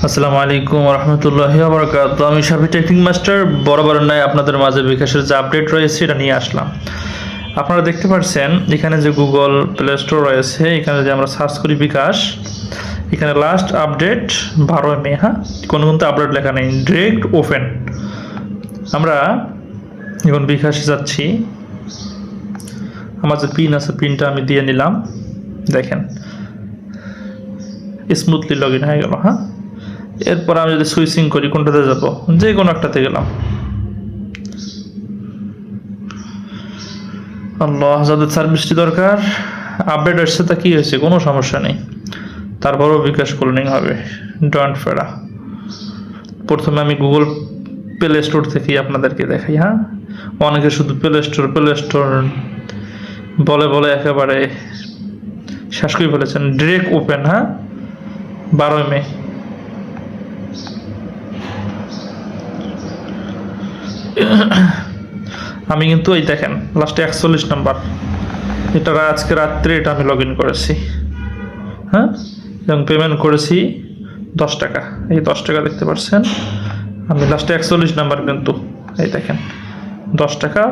আসসালামু আলাইকুম রহমতুল্লাহি ওয়া বারাকাতুহু। আমি শাফি টেকনিক মাস্টার বরাবর নয় আপনাদের মাঝে বিকাশের যে আপডেট রয়েছে এটা নিয়ে আসলাম। আপনারা দেখতে পাচ্ছেন এখানে যে গুগল প্লে স্টোর রয়েছে, এখানে যে আমরা সার্চ করি বিকাশ, এখানে লাস্ট আপডেট 12 মে। হ্যাঁ, কোনো কিন্তু আপডেট লেখা নেই, ডিরেক্ট ওপেন। আমরা এখন বিকাশে যাচ্ছি, আমার যে পিন আছে পিনটা আমি দিয়ে নিলাম, দেখেন স্মুথলি লগ ইন হয়ে গেল। হ্যাঁ, এরপর আমি যদি সুইচিং করি কোনটাতে যাব, যে কোনো একটাতে গেলাম। আল্লাহ, যাদের সার্ভিসটি দরকার আপডেট আসছে তা কি হয়েছে, কোনো সমস্যা নেই, তারপরও বিকাশ কলিং হবে। ডন্ট ফেরা। প্রথমে আমি গুগল প্লে স্টোর থেকেই আপনাদেরকে দেখাই। হ্যাঁ, অনেকে শুধু প্লে স্টোর বলে বলে একেবারে শেষ করে ফেলেছেন। Direct open. হ্যাঁ, 12 মে। আমি কিন্তু এই দেখেন লাস্টে 41 নাম্বার, এটা আজকে রাত্রে এটা আমি লগ ইন করেছি। হ্যাঁ, এবং পেমেন্ট করেছি 10 টাকা। এই 10 টাকা দেখতে পাচ্ছেন, আমি লাস্টে 41 নাম্বার কিন্তু এই দেখেন 10 টাকা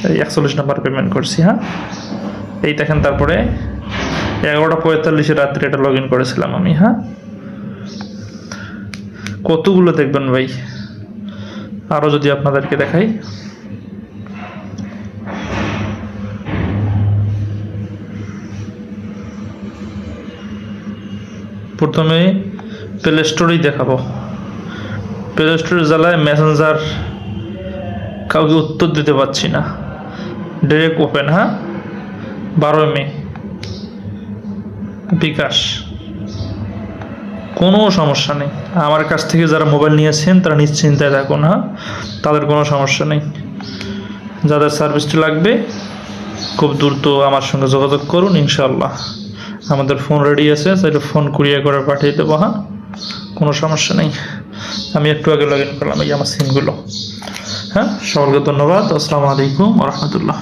এই 41 নাম্বার পেমেন্ট করছি। হ্যাঁ, এই দেখেন তারপরে 11:45 রাত্রে এটা লগ ইন করেছিলাম আমি। হ্যাঁ, কতগুলো দেখবেন ভাই, আরও যদি আপনাদেরকে দেখাই, প্রথমে প্লে স্টোরেই দেখাবো। প্লে স্টোরের জ্বালায় মেসেঞ্জার কাউকে উত্তর দিতে পারছি না। Direct open. হ্যাঁ, 12 মে বিকাশ, কোনো সমস্যা নেই। আমার কাছ থেকে যারা মোবাইল নিয়েছেন তারা নিশ্চিন্তায় থাকুন। হ্যাঁ, তাদের কোনো সমস্যা নেই। যাদের সার্ভিসটি লাগবে খুব দ্রুত আমার সঙ্গে যোগাযোগ করুন, ইনশাআল্লাহ আমাদের ফোন রেডি আছে, সেটা ফোন কুরিয়ার করে পাঠিয়ে দেবো। হ্যাঁ, কোনো সমস্যা নেই। আমি একটু আগে লগ ইন করলাম এই আমার সিমগুলো। হ্যাঁ, সকলকে ধন্যবাদ। আসসালামু আলাইকুম ওয়া রাহমাতুল্লাহ।